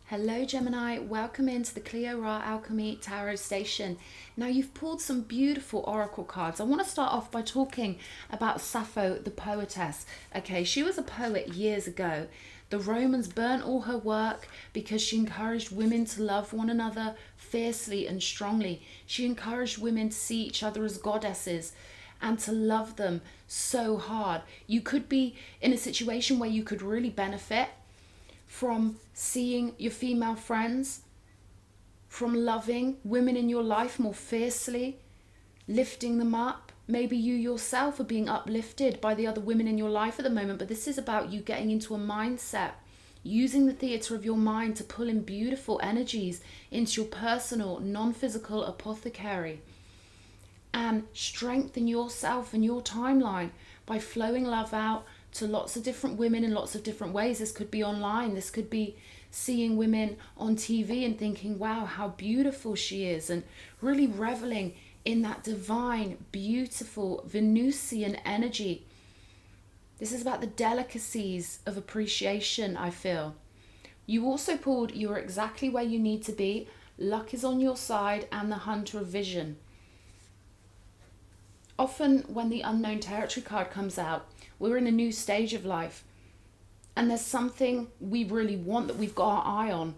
Hello Gemini, welcome into the Cleo Alchemy Tarot Station. Now you've pulled some beautiful oracle cards. I want to start off by talking about Sappho, the poetess. Okay, she was a poet years ago. The Romans burnt all her work because she encouraged women to love one another fiercely and strongly. She encouraged women to see each other as goddesses and to love them so hard. You could be in a situation where you could really benefit from seeing your female friends, from loving women in your life more fiercely, lifting them up. Maybe you yourself are being uplifted by the other women in your life at the moment, but this is about you getting into a mindset, using the theatre of your mind to pull in beautiful energies into your personal, non-physical apothecary and strengthen yourself and your timeline by flowing love out to lots of different women in lots of different ways. This could be online. This could be seeing women on TV and thinking, wow, how beautiful she is, and really reveling in that divine, beautiful Venusian energy. This is about the delicacies of appreciation, I feel. You also pulled You're Exactly Where You Need to Be, Luck is on Your Side, and the Hunter of Vision. Often when the Unknown Territory card comes out, we're in a new stage of life and there's something we really want that we've got our eye on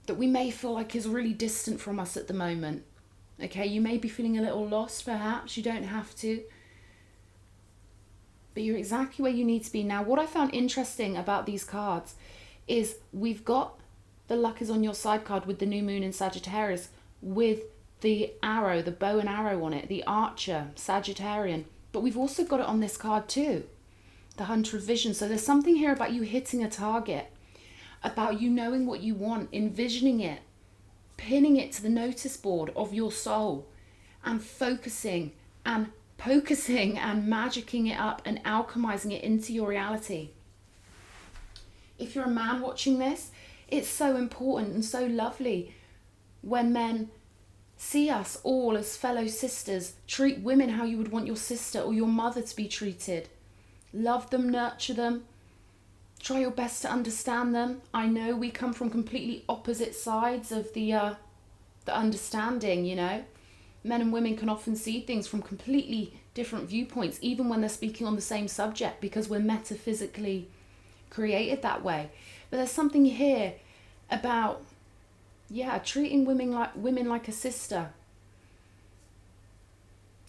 that we may feel like is really distant from us at the moment. Okay, you may be feeling a little lost perhaps, you don't have to. But you're exactly where you need to be. Now, what I found interesting about these cards is we've got the Luck is on Your Side card with the new moon in Sagittarius with the arrow, the bow and arrow on it, the archer, Sagittarian. But we've also got it on this card too, the Hunter of Vision. So there's something here about you hitting a target, about you knowing what you want, envisioning it, pinning it to the notice board of your soul, and focusing and focusing and magicking it up and alchemizing it into your reality. If you're a man watching this, it's so important and so lovely when men see us all as fellow sisters. Treat women how you would want your sister or your mother to be treated. Love them, nurture them. Try your best to understand them. I know we come from completely opposite sides of the understanding, you know. Men and women can often see things from completely different viewpoints, even when they're speaking on the same subject, because we're metaphysically created that way. But there's something here about treating women like a sister.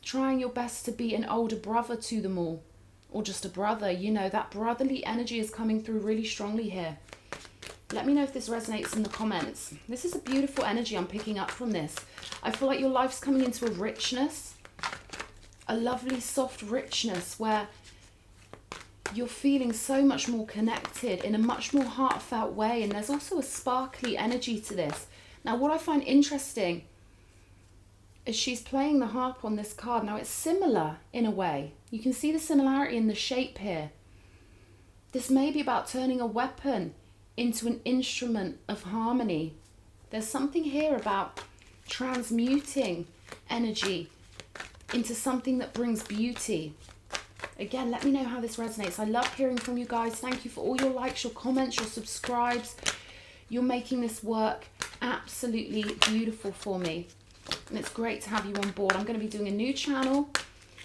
Trying your best to be an older brother to them all, or just a brother. You know, that brotherly energy is coming through really strongly here. Let me know if this resonates in the comments. This is a beautiful energy I'm picking up from this. I feel like your life's coming into a richness, a lovely soft richness where you're feeling so much more connected in a much more heartfelt way. And there's also a sparkly energy to this. Now, what I find interesting is she's playing the harp on this card. Now, it's similar in a way. You can see the similarity in the shape here. This may be about turning a weapon into an instrument of harmony. There's something here about transmuting energy into something that brings beauty. Again, let me know how this resonates. I love hearing from you guys. Thank you for all your likes, your comments, your subscribes. You're making this work absolutely beautiful for me. And it's great to have you on board. I'm going to be doing a new channel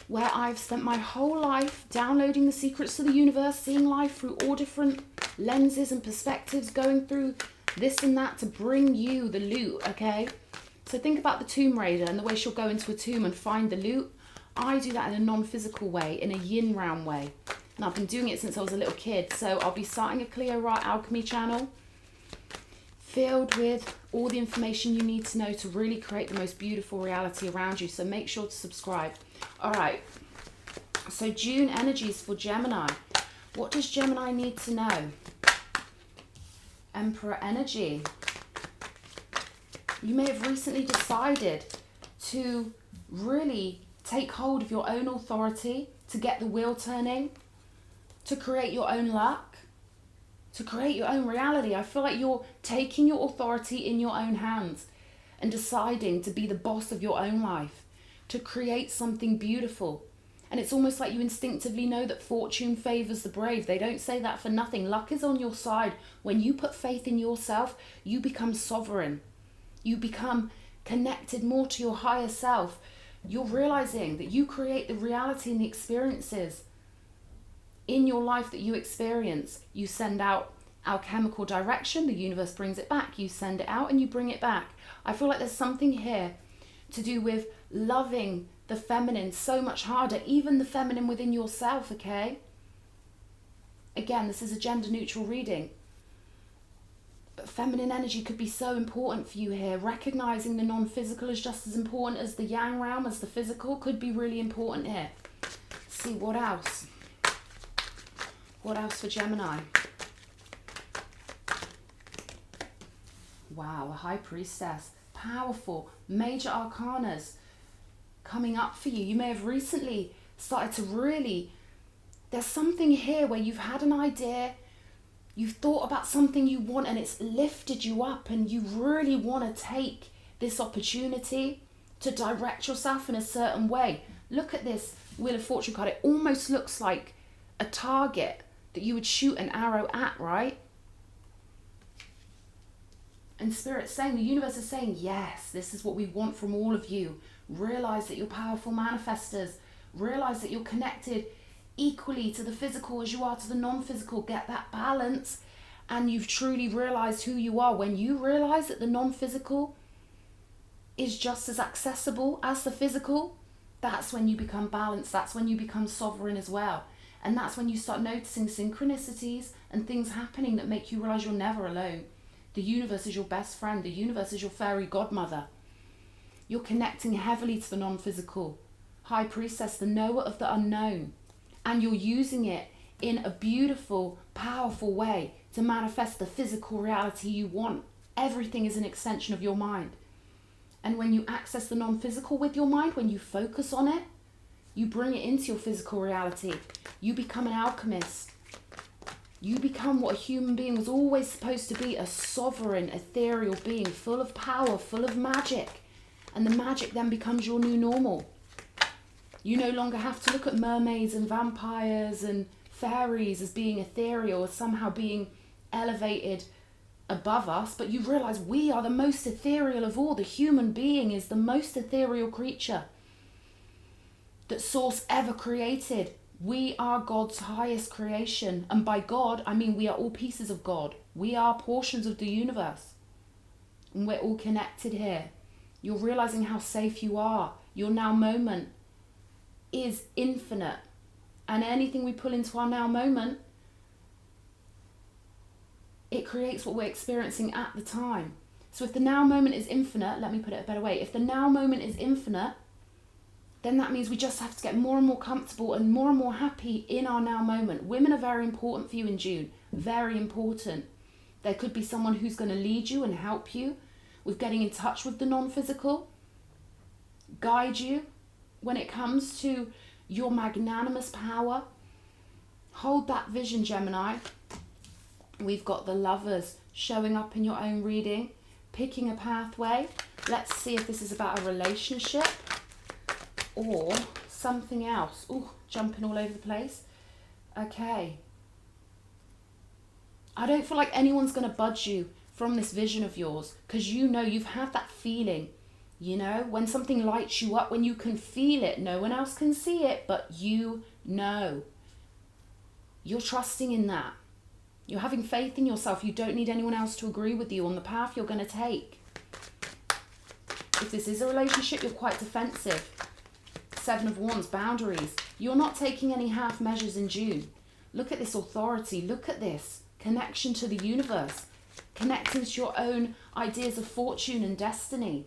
where I've spent my whole life downloading the secrets of the universe, seeing life through all different lenses and perspectives, going through this and that to bring you the loot, okay? So think about the Tomb Raider and the way she'll go into a tomb and find the loot. I do that in a non-physical way, in a yin realm way. And I've been doing it since I was a little kid. So I'll be starting a Cleo Alchemy channel filled with all the information you need to know to really create the most beautiful reality around you. So make sure to subscribe. All right. So June energies for Gemini. What does Gemini need to know? Emperor energy. You may have recently decided to really take hold of your own authority, to get the wheel turning, to create your own luck, to create your own reality. I feel like you're taking your authority in your own hands and deciding to be the boss of your own life, to create something beautiful. And it's almost like you instinctively know that fortune favors the brave. They don't say that for nothing. Luck is on your side. When you put faith in yourself, you become sovereign. You become connected more to your higher self. You're realizing that you create the reality and the experiences in your life that you experience. You send out alchemical direction, the universe brings it back. You send it out and you bring it back. I feel like there's something here to do with loving the feminine so much harder, even the feminine within yourself, okay? Again, this is a gender neutral reading. But feminine energy could be so important for you here. Recognizing the non-physical is just as important as the yang realm, as the physical, could be really important here. Let's see, what else? What else for Gemini? Wow, a high priestess. Powerful. Major arcanas coming up for you. You may have recently started to really... There's something here where you've had an idea, you've thought about something you want, and it's lifted you up, and you really want to take this opportunity to direct yourself in a certain way. Look at this Wheel of Fortune card. It almost looks like a target that you would shoot an arrow at, right? And Spirit's saying, the universe is saying, yes, this is what we want from all of you. Realize that you're powerful manifestors. Realize that you're connected equally to the physical as you are to the non-physical. Get that balance, and you've truly realized who you are. When you realize that the non-physical is just as accessible as the physical, that's when you become balanced. That's when you become sovereign as well. And that's when you start noticing synchronicities and things happening that make you realize you're never alone. The universe is your best friend. The universe is your fairy godmother. You're connecting heavily to the non-physical. High priestess, the knower of the unknown. And you're using it in a beautiful, powerful way to manifest the physical reality you want. Everything is an extension of your mind. And when you access the non-physical with your mind, when you focus on it, you bring it into your physical reality. You become an alchemist. You become what a human being was always supposed to be, a sovereign, ethereal being, full of power, full of magic. And the magic then becomes your new normal. You no longer have to look at mermaids and vampires and fairies as being ethereal, as somehow being elevated above us, but you realize we are the most ethereal of all. The human being is the most ethereal creature that Source ever created. We are God's highest creation. And by God, I mean we are all pieces of God. We are portions of the universe. And we're all connected here. You're realizing how safe you are. Your now moment is infinite. And anything we pull into our now moment, it creates what we're experiencing at the time. So if the now moment is infinite, let me put it a better way. If the now moment is infinite, then that means we just have to get more and more comfortable and more happy in our now moment. Women are very important for you in June. Very important. There could be someone who's going to lead you and help you with getting in touch with the non-physical, guide you when it comes to your magnanimous power. Hold that vision, Gemini. We've got the Lovers showing up in your own reading, picking a pathway. Let's see if this is about a relationship or something else. Ooh, jumping all over the place. Okay. I don't feel like anyone's going to budge you from this vision of yours, because you know you've had that feeling, you know, when something lights you up, when you can feel it. No one else can see it, but you know. You're trusting in that. You're having faith in yourself. You don't need anyone else to agree with you on the path you're going to take. If this is a relationship, you're quite defensive. Seven of Wands, boundaries. You're not taking any half measures in June. Look at this authority. Look at this connection to the universe. Connecting to your own ideas of fortune and destiny.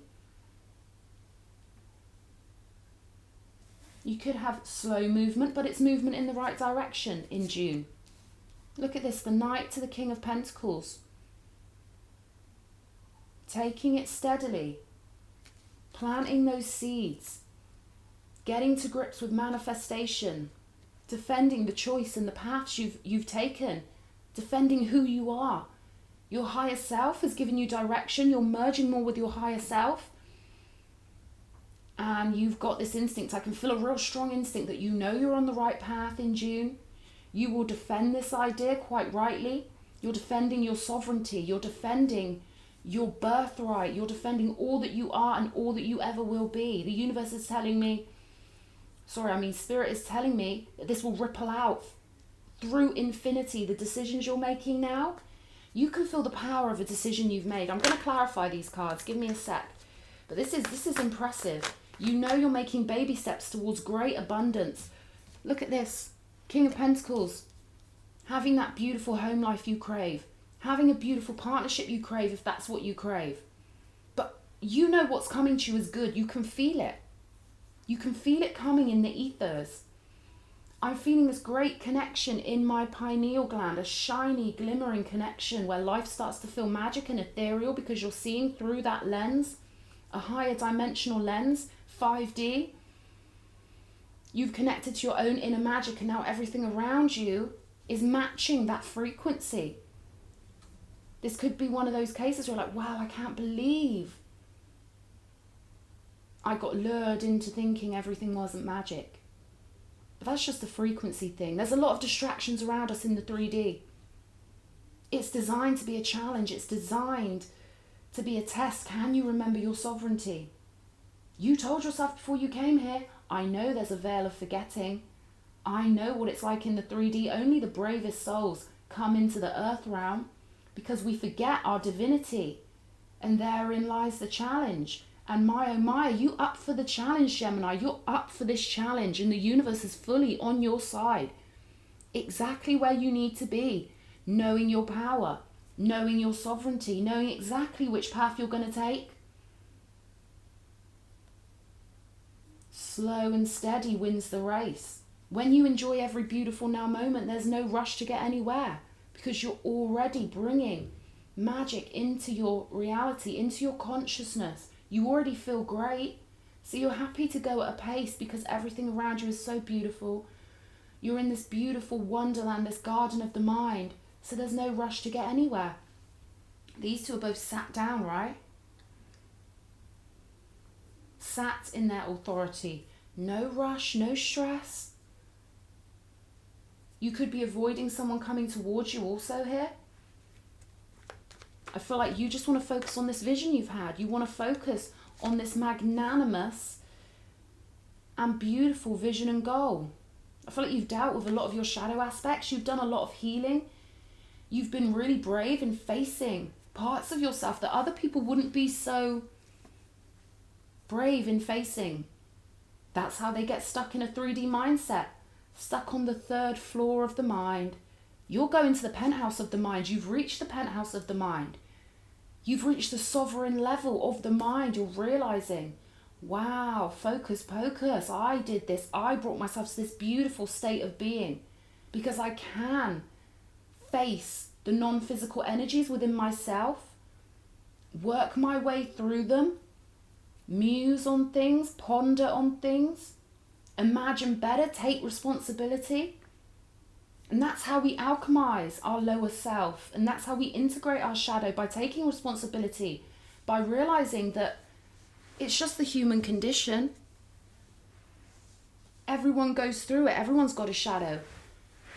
You could have slow movement, but it's movement in the right direction in June. Look at this, the Knight to the King of Pentacles. Taking it steadily. Planting those seeds. Getting to grips with manifestation. Defending the choice and the paths you've taken. Defending who you are. Your higher self has given you direction. You're merging more with your higher self. and you've got this instinct. I can feel a real strong instinct that you know you're on the right path in June. You will defend this idea quite rightly. You're defending your sovereignty. You're defending your birthright. You're defending all that you are and all that you ever will be. The universe is telling me, Spirit is telling me that this will ripple out through infinity. The decisions you're making now, you can feel the power of a decision you've made. I'm going to clarify these cards. Give me a sec. But this is impressive. You know you're making baby steps towards great abundance. Look at this. King of Pentacles. Having that beautiful home life you crave. Having a beautiful partnership you crave, if that's what you crave. But you know what's coming to you is good. You can feel it. You can feel it coming in the ethers. I'm feeling this great connection in my pineal gland, a shiny, glimmering connection where life starts to feel magic and ethereal because you're seeing through that lens, a higher dimensional lens, 5D. You've connected to your own inner magic, and now everything around you is matching that frequency. This could be one of those cases where you're like, wow, I can't believe I got lured into thinking everything wasn't magic. But that's just a frequency thing. There's a lot of distractions around us in the 3D. It's designed to be a challenge. It's designed to be a test. Can you remember your sovereignty? You told yourself before you came here, I know there's a veil of forgetting. I know what it's like in the 3D. Only the bravest souls come into the earth realm because we forget our divinity. And therein lies the challenge. And my oh my, are you up for the challenge, Gemini? You're up for this challenge, and the universe is fully on your side. Exactly where you need to be. Knowing your power, knowing your sovereignty, knowing exactly which path you're going to take. Slow and steady wins the race. When you enjoy every beautiful now moment, there's no rush to get anywhere because you're already bringing magic into your reality, into your consciousness. You already feel great, so you're happy to go at a pace because everything around you is so beautiful. You're in this beautiful wonderland, this garden of the mind, so there's no rush to get anywhere. These two are both sat down, right? Sat in their authority. No rush, no stress. You could be avoiding someone coming towards you also here. I feel like you just want to focus on this vision you've had. You want to focus on this magnanimous and beautiful vision and goal. I feel like you've dealt with a lot of your shadow aspects. You've done a lot of healing. You've been really brave in facing parts of yourself that other people wouldn't be so brave in facing. That's how they get stuck in a 3D mindset. Stuck on the 3rd floor of the mind. You're going to the penthouse of the mind. You've reached the penthouse of the mind. You've reached the sovereign level of the mind. You're realizing, wow, focus, pocus. I did this. I brought myself to this beautiful state of being because I can face the non-physical energies within myself, work my way through them, muse on things, ponder on things, imagine better, take responsibility. And that's how we alchemize our lower self. And that's how we integrate our shadow, by taking responsibility, by realizing that it's just the human condition. Everyone goes through it. Everyone's got a shadow.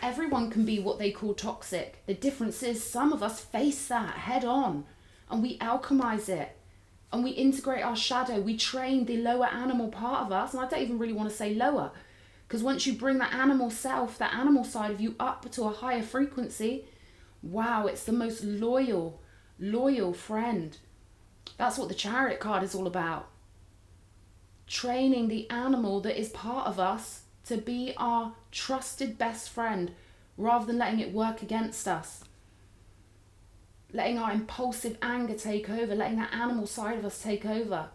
Everyone can be what they call toxic. The difference is some of us face that head on and we alchemize it. And we integrate our shadow. We train the lower animal part of us. And I don't even really want to say lower. Because once you bring that animal self, that animal side of you up to a higher frequency, wow, it's the most loyal friend. That's what the Chariot card is all about. Training the animal that is part of us to be our trusted best friend rather than letting it work against us. Letting our impulsive anger take over, letting that animal side of us take over.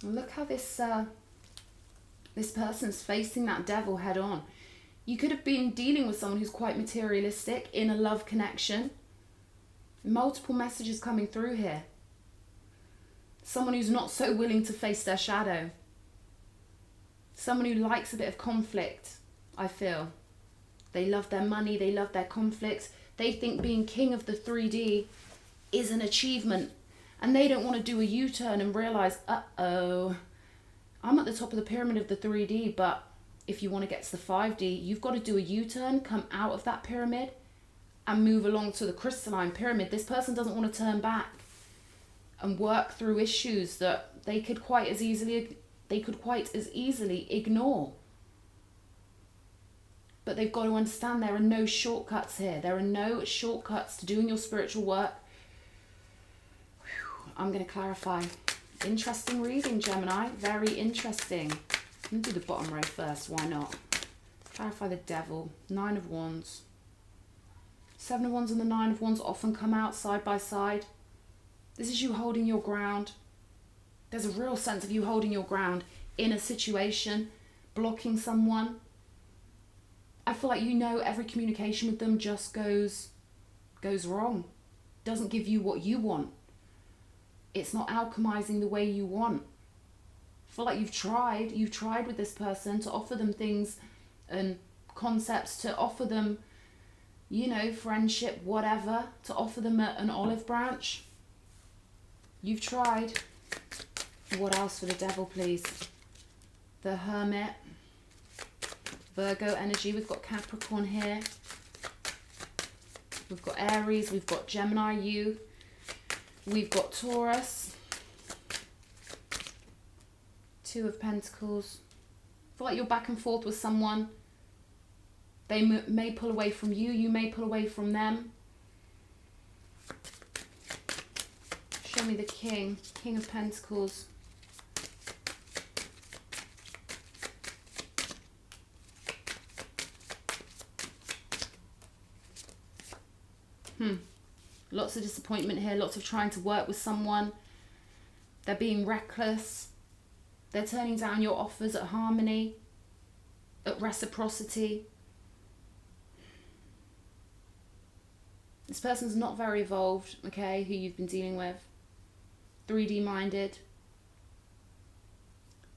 And look how this person's facing that devil head on. You could have been dealing with someone who's quite materialistic in a love connection. Multiple messages coming through here. Someone who's not so willing to face their shadow. Someone who likes a bit of conflict, I feel. They love their money, they love their conflicts. They think being king of the 3D is an achievement. And they don't want to do a U-turn and realise, uh-oh, I'm at the top of the pyramid of the 3D, but if you want to get to the 5D, you've got to do a U-turn, come out of that pyramid and move along to the crystalline pyramid. This person doesn't want to turn back and work through issues that they could quite as easily ignore. But they've got to understand there are no shortcuts here. There are no shortcuts to doing your spiritual work. I'm going to clarify. Interesting reading, Gemini. Very interesting. Let me do the bottom row first. Why not? Clarify the devil. 9 of Wands. 7 of Wands and the 9 of Wands often come out side by side. This is you holding your ground. There's a real sense of you holding your ground in a situation, blocking someone. I feel like every communication with them just goes wrong. Doesn't give you what you want. It's not alchemizing the way you want. I feel like you've tried with this person to offer them things and concepts, to offer them, friendship, whatever, to offer them an olive branch. You've tried. What else for the devil, please? The Hermit. Virgo energy. We've got Capricorn here. We've got Aries. We've got Gemini, you. We've got Taurus. 2 of Pentacles. I feel like you're back and forth with someone. They may pull away from you. You may pull away from them. Show me the King. King of Pentacles. Lots of disappointment here. Lots of trying to work with someone. They're being reckless. They're turning down your offers at harmony, at reciprocity. This person's not very evolved, okay, who you've been dealing with. 3D minded.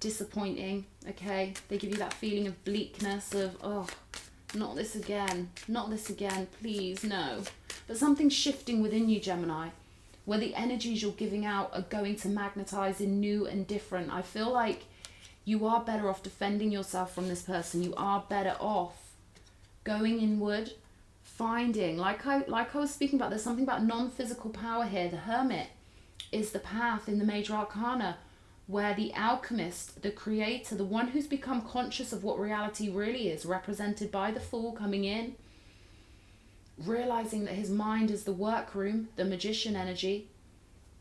Disappointing, okay. They give you that feeling of bleakness, of, oh, not this again, please, no. But something's shifting within you, Gemini, where the energies you're giving out are going to magnetize in new and different. I feel like you are better off defending yourself from this person. You are better off going inward, finding, like I was speaking about, there's something about non-physical power here. The Hermit is the path in the major arcana where the alchemist, the creator, the one who's become conscious of what reality really is, represented by the Fool coming in, realizing that his mind is the workroom, the magician energy.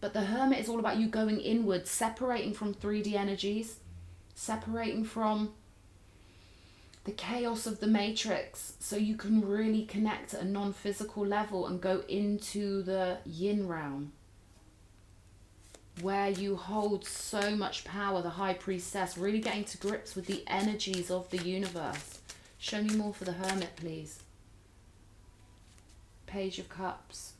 But the Hermit is all about you going inward, separating from 3D energies, separating from the chaos of the matrix, so you can really connect at a non-physical level and go into the yin realm, where you hold so much power, the High Priestess, really getting to grips with the energies of the universe. Show me more for the Hermit, please. Page of Cups.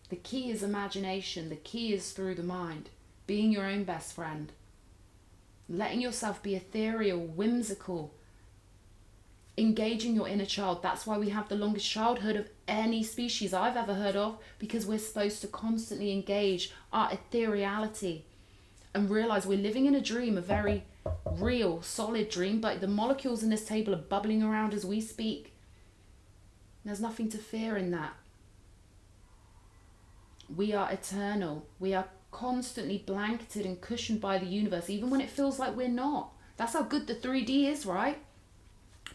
The key is imagination. The key is through the mind. Being your own best friend. Letting yourself be ethereal, whimsical. Engaging your inner child. That's why we have the longest childhood of any species I've ever heard of, because we're supposed to constantly engage our ethereality and realize we're living in a dream, a very real, solid dream, but the molecules in this table are bubbling around as we speak. There's nothing to fear in that. We are eternal. We are constantly blanketed and cushioned by the universe, even when it feels like we're not. That's how good the 3D is, right?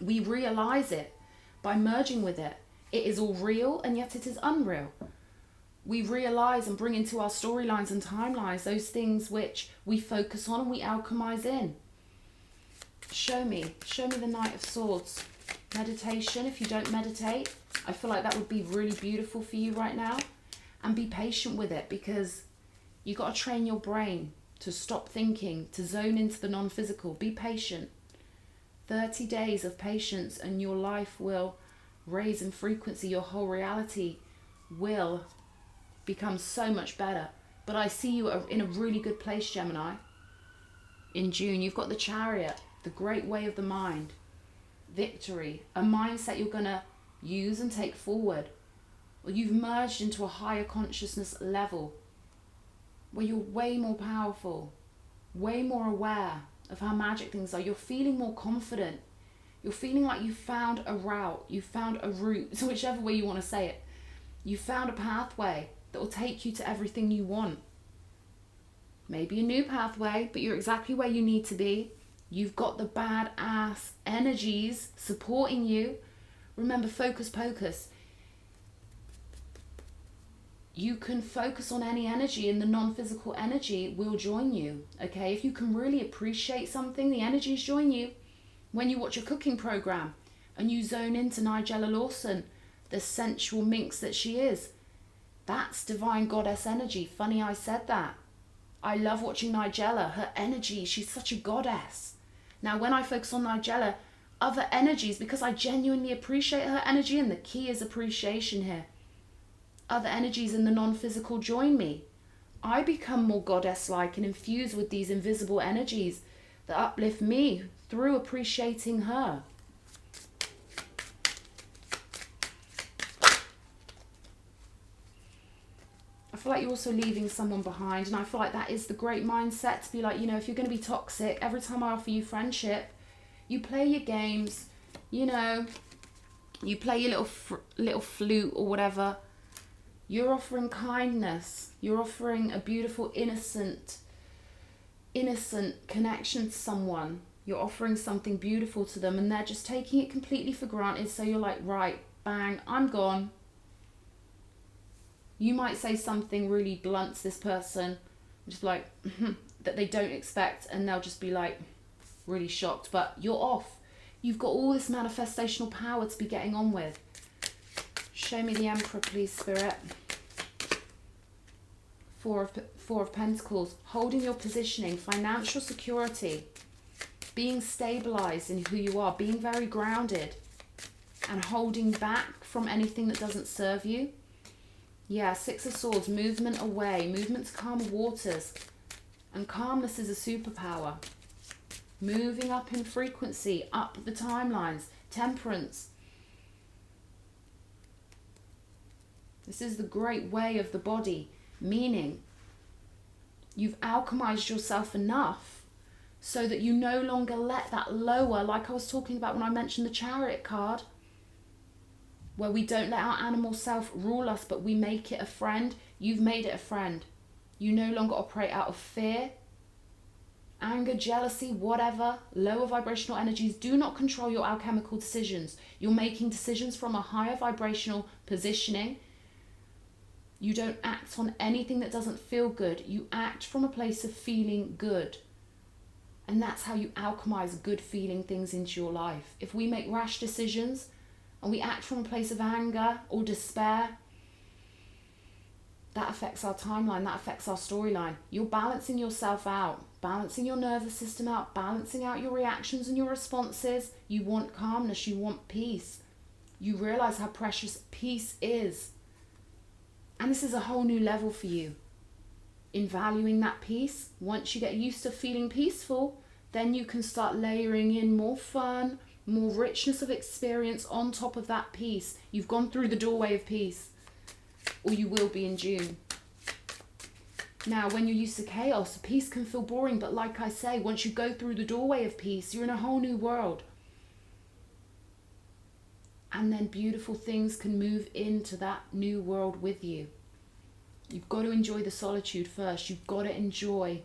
We realize it by merging with it. It is all real, and yet it is unreal. We realize and bring into our storylines and timelines those things which we focus on and we alchemize in. Show me the Knight of Swords. Meditation, if you don't meditate, I feel like that would be really beautiful for you right now. And be patient with it, because you got to train your brain to stop thinking, to zone into the non-physical. Be patient. 30 days of patience and your life will raise in frequency. Your whole reality will become so much better. But I see you in a really good place, Gemini. In June, you've got the Chariot, the great way of the mind, victory, a mindset you're going to use and take forward. Or you've merged into a higher consciousness level where you're way more powerful, way more aware of how magic things are. You're feeling more confident. You're feeling like you found a route, you found a route, so whichever way you want to say it. You found a pathway that will take you to everything you want. Maybe a new pathway, but you're exactly where you need to be. You've got the badass energies supporting you. Remember, focus pocus. You can focus on any energy and the non-physical energy will join you. Okay, if you can really appreciate something, the energies join you. When you watch a cooking program and you zone into Nigella Lawson, the sensual minx that she is, that's divine goddess energy. Funny I said that. I love watching Nigella, her energy, she's such a goddess. Now when I focus on Nigella, other energies, because I genuinely appreciate her energy, and the key is appreciation here, other energies in the non-physical join me. I become more goddess-like and infused with these invisible energies that uplift me through appreciating her. I feel like you're also leaving someone behind, and I feel like that is the great mindset to be like, you know, if you're going to be toxic, every time I offer you friendship, you play your games, you know, you play your little flute or whatever. You're offering kindness. You're offering a beautiful, innocent connection to someone. You're offering something beautiful to them, and they're just taking it completely for granted. So you're like, right, bang, I'm gone. You might say something really blunt to this person, just like, that they don't expect, and they'll just be like, really shocked, but you're off. You've got all this manifestational power to be getting on with. Show me the Emperor, please, Spirit. Four of Pentacles. Holding your positioning, financial security, being stabilized in who you are, being very grounded, and holding back from anything that doesn't serve you. Yeah, Six of Swords, movement away, movement to calmer waters. And calmness is a superpower. Moving up in frequency, up the timelines. Temperance. This is the great way of the body, meaning you've alchemized yourself enough so that you no longer let that lower, like I was talking about when I mentioned the Chariot card, where we don't let our animal self rule us, but we make it a friend. You've made it a friend. You no longer operate out of fear, anger, jealousy, whatever. Lower vibrational energies do not control your alchemical decisions. You're making decisions from a higher vibrational positioning. You don't act on anything that doesn't feel good. You act from a place of feeling good. And that's how you alchemize good feeling things into your life. If we make rash decisions and we act from a place of anger or despair, that affects our timeline, that affects our storyline. You're balancing yourself out, balancing your nervous system out, balancing out your reactions and your responses. You want calmness, you want peace. You realize how precious peace is. And this is a whole new level for you in valuing that peace. Once you get used to feeling peaceful, then you can start layering in more fun, more richness of experience on top of that peace. You've gone through the doorway of peace, or you will be in June. Now, when you're used to chaos, peace can feel boring, but like I say, once you go through the doorway of peace, you're in a whole new world. And then beautiful things can move into that new world with you. You've got to enjoy the solitude first. You've got to enjoy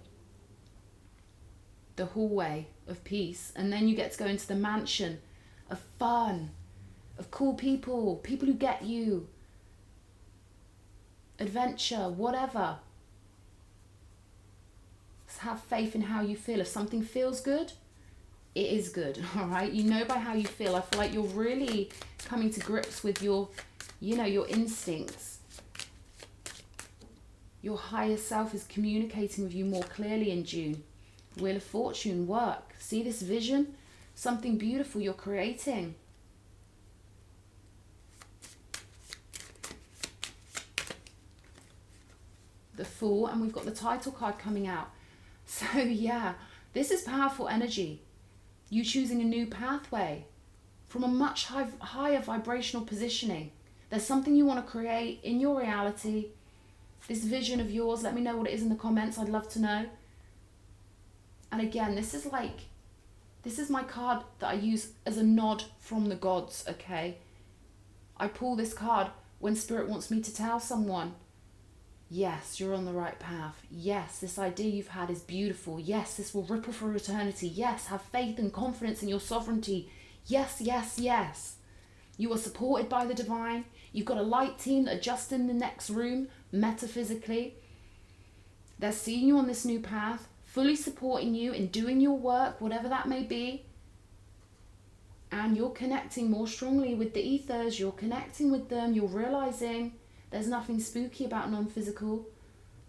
the hallway of peace. And then you get to go into the mansion of fun, of cool people, people who get you, adventure, whatever. Just have faith in how you feel. If something feels good, it is good, all right? You know by how you feel. I feel like you're really coming to grips with your, your instincts. Your higher self is communicating with you more clearly in June. Wheel of Fortune, work. See this vision? Something beautiful you're creating. the Fool, and we've got the title card coming out. So yeah, this is powerful energy. You choosing a new pathway from a much higher vibrational positioning. There's something you want to create in your reality. This vision of yours, let me know what it is in the comments. I'd love to know. And again, this is my card that I use as a nod from the gods, okay? I pull this card when Spirit wants me to tell someone, yes, you're on the right path. Yes, this idea you've had is beautiful. Yes, this will ripple for eternity. Yes, have faith and confidence in your sovereignty. Yes, yes, yes. You are supported by the divine. You've got a light team that are just in the next room, metaphysically. They're seeing you on this new path, fully supporting you in doing your work, whatever that may be. And you're connecting more strongly with the ethers. You're connecting with them. You're realizing there's nothing spooky about non-physical.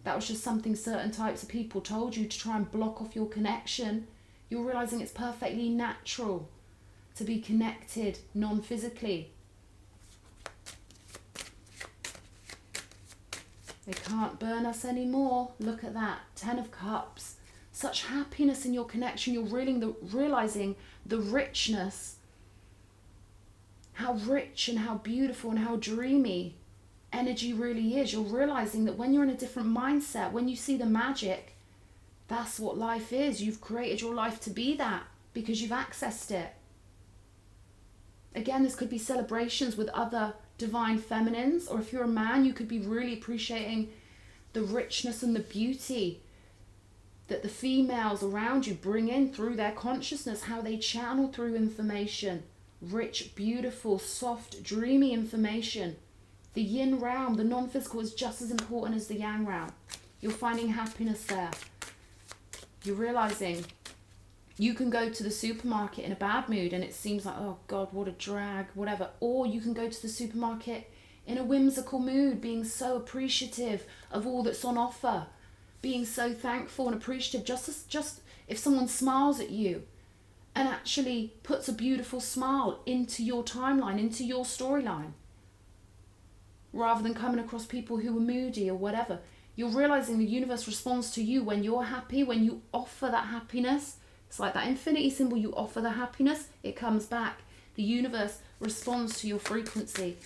That was just something certain types of people told you to try and block off your connection. You're realizing it's perfectly natural to be connected non-physically. They can't burn us anymore. Look at that. 10 of Cups. Such happiness in your connection. You're realizing the richness. How rich and how beautiful and how dreamy energy really is. You're realizing that when you're in a different mindset, when you see the magic, that's what life is. You've created your life to be that because you've accessed it. Again, this could be celebrations with other divine feminines, or if you're a man, you could be really appreciating the richness and the beauty that the females around you bring in through their consciousness, how they channel through information. Rich, beautiful, soft, dreamy information. The yin realm, the non-physical, is just as important as the yang realm. You're finding happiness there. You're realizing you can go to the supermarket in a bad mood and it seems like, oh God, what a drag, whatever. Or you can go to the supermarket in a whimsical mood, being so appreciative of all that's on offer, being so thankful and appreciative. Just if someone smiles at you and actually puts a beautiful smile into your timeline, into your storyline, rather than coming across people who are moody or whatever. You're realizing the universe responds to you when you're happy, when you offer that happiness. It's like that infinity symbol. You offer the happiness, it comes back. The universe responds to your frequency.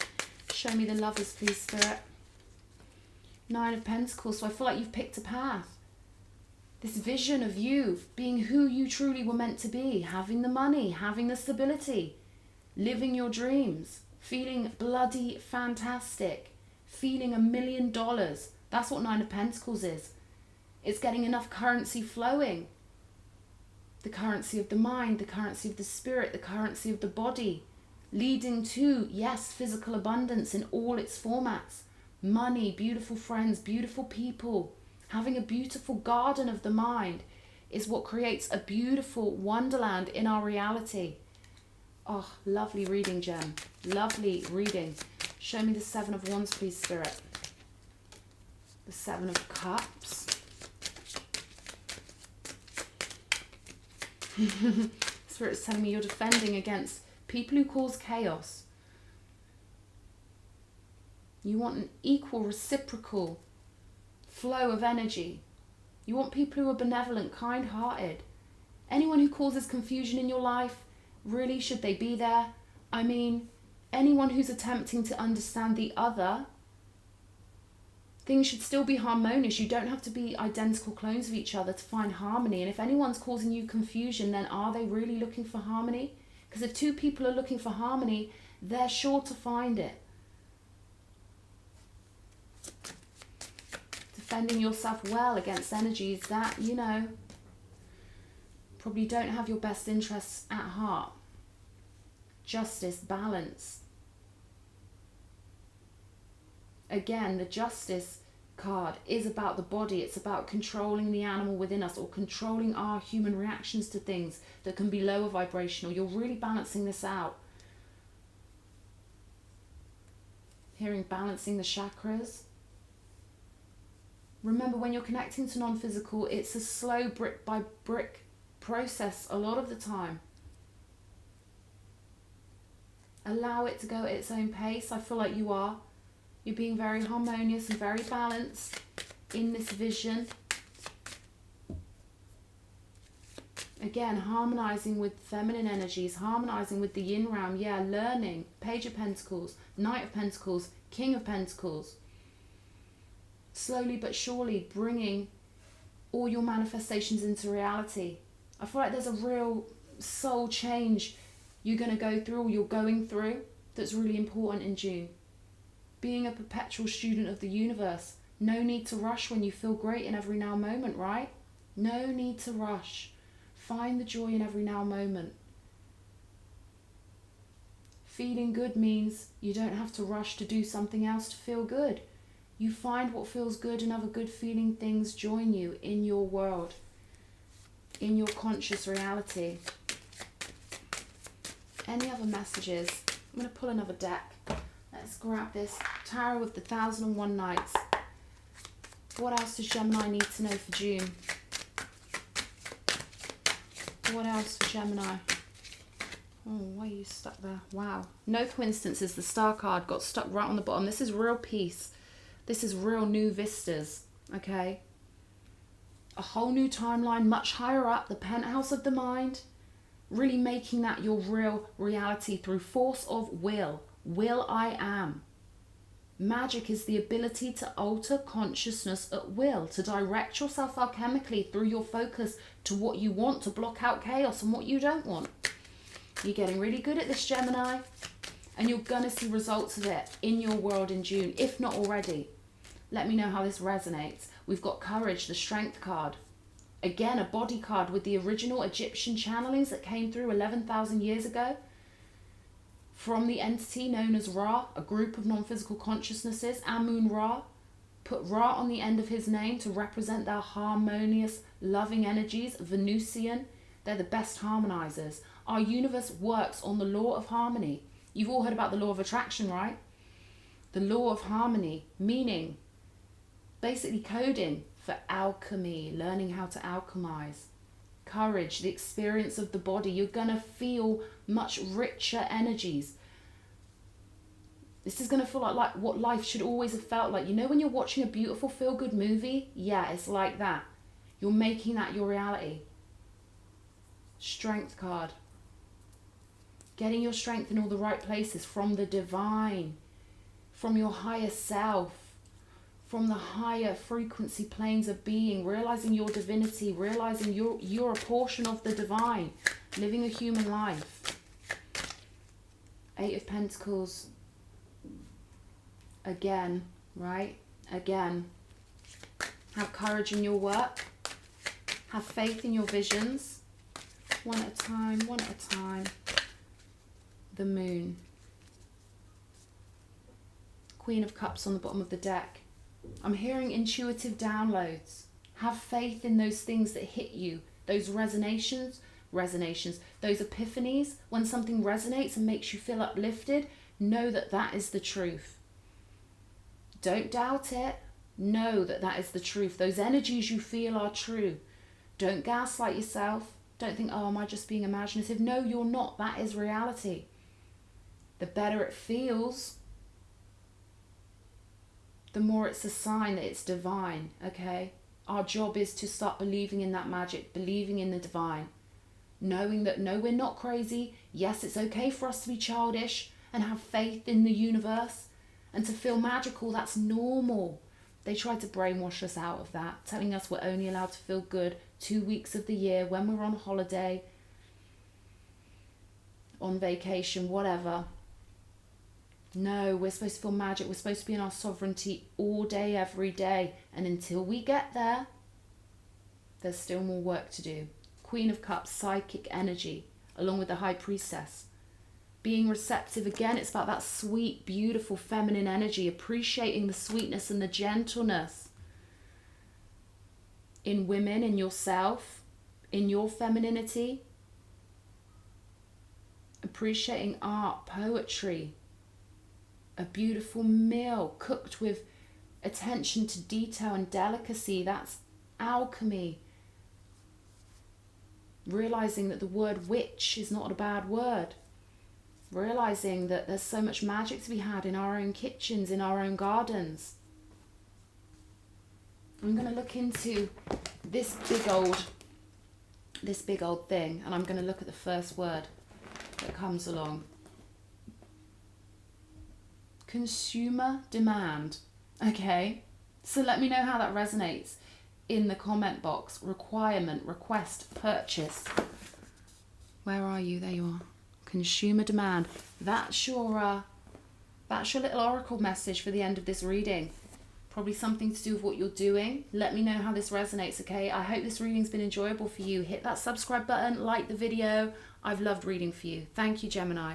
Show me the Lovers, please, Spirit. 9 of Pentacles. So I feel like you've picked a path. This vision of you being who you truly were meant to be, having the money, having the stability, living your dreams, feeling bloody fantastic, feeling $1 million. That's what 9 of Pentacles is. It's getting enough currency flowing. The currency of the mind, the currency of the spirit, the currency of the body, leading to, yes, physical abundance in all its formats. Money, beautiful friends, beautiful people. Having a beautiful garden of the mind is what creates a beautiful wonderland in our reality. Oh, lovely reading, Gem. Lovely reading. Show me the 7 of Wands, please, Spirit. The 7 of Cups. Spirit's telling me you're defending against people who cause chaos. You want an equal, reciprocal flow of energy. You want people who are benevolent, kind-hearted. Anyone who causes confusion in your life, really, should they be there? I mean, anyone who's attempting to understand the other, things should still be harmonious. You don't have to be identical clones of each other to find harmony. And if anyone's causing you confusion, then are they really looking for harmony? Because if two people are looking for harmony, they're sure to find it. Defending yourself well against energies that, you know, probably don't have your best interests at heart. Justice, balance. Again, the Justice card is about the body. It's about controlling the animal within us, or controlling our human reactions to things that can be lower vibrational. You're really balancing this out. Hearing balancing the chakras. Remember, when you're connecting to non-physical, it's a slow brick by brick process a lot of the time. Allow it to go at its own pace. I feel like you are. You're being very harmonious and very balanced. in this vision. Again, harmonizing with feminine energies, harmonizing with the yin realm. Yeah, learning. Page of Pentacles, Knight of Pentacles, King of Pentacles. Slowly but surely bringing all your manifestations into reality. I feel like there's a real soul change you're going to go through, or you're going through, that's really important in June. Being a perpetual student of the universe. No need to rush when you feel great in every now moment, right? No need to rush. Find the joy in every now moment. Feeling good means you don't have to rush to do something else to feel good. You find what feels good, and other good feeling things join you in your world, in your conscious reality. Any other messages? I'm going to pull another deck. Let's grab this Tarot of the 1001 Nights. What else does Gemini need to know for June? What else for Gemini? Oh, why are you stuck there? Wow. No coincidences. The Star card got stuck right on the bottom. This is real peace. This is real new vistas. Okay? A whole new timeline, much higher up. The penthouse of the mind. Really making that your real reality through force of will. Will I am. Magic is the ability to alter consciousness at will, to direct yourself alchemically through your focus to what you want, to block out chaos and what you don't want. You're getting really good at this, Gemini, and you're going to see results of it in your world in June, if not already. Let me know how this resonates. We've got Courage, the Strength card. Again, a body card with the original Egyptian channelings that came through 11,000 years ago. From the entity known as Ra, a group of non-physical consciousnesses, Amun-Ra, put Ra on the end of his name to represent their harmonious, loving energies. Venusian, they're the best harmonizers. Our universe works on the law of harmony. You've all heard about the law of attraction, right? The law of harmony, meaning basically coding for alchemy, learning how to alchemize. Courage, the experience of the body. You're going to feel much richer energies. This is going to feel like what life should always have felt like. You know when you're watching a beautiful feel-good movie? Yeah, it's like that. You're making that your reality. Strength card. Getting your strength in all the right places from the divine, from your higher self, from the higher frequency planes of being, realizing your divinity, realizing you're a portion of the divine, living a human life. 8 of Pentacles. Again, right? Again. Have courage in your work. Have faith in your visions. One at a time, one at a time. The Moon. Queen of Cups on the bottom of the deck. I'm hearing intuitive downloads. Have faith in those things that hit you. Those resonations, those epiphanies. When something resonates and makes you feel uplifted, know that that is the truth. Don't doubt it. Know that that is the truth. Those energies you feel are true. Don't gaslight yourself. Don't think, oh, am I just being imaginative? No, you're not. That is reality. The better it feels, the more it's a sign that it's divine, okay? Our job is to start believing in that magic, believing in the divine. Knowing that, no, we're not crazy. Yes, it's okay for us to be childish and have faith in the universe and to feel magical. That's normal. They tried to brainwash us out of that, telling us we're only allowed to feel good 2 weeks of the year when we're on holiday, on vacation, whatever. No, we're supposed to feel magic. We're supposed to be in our sovereignty all day, every day. And until we get there, there's still more work to do. Queen of Cups, psychic energy, along with the High Priestess. Being receptive, again, it's about that sweet, beautiful, feminine energy, appreciating the sweetness and the gentleness in women, in yourself, in your femininity. Appreciating art, poetry, a beautiful meal cooked with attention to detail and delicacy. That's alchemy. Realizing that the word witch is not a bad word. Realizing that there's so much magic to be had in our own kitchens, in our own gardens. I'm going to look into this big old thing, and I'm going to look at the first word that comes along. Consumer demand. Okay, so let me know how that resonates in the comment box. Requirement, request, purchase. Where are you? There you are. Consumer demand. That's your little oracle message for the end of this reading. Probably something to do with what you're doing. Let me know how this resonates, okay? I hope this reading's been enjoyable for you. Hit that subscribe button, like the video. I've loved reading for you. Thank you, Gemini.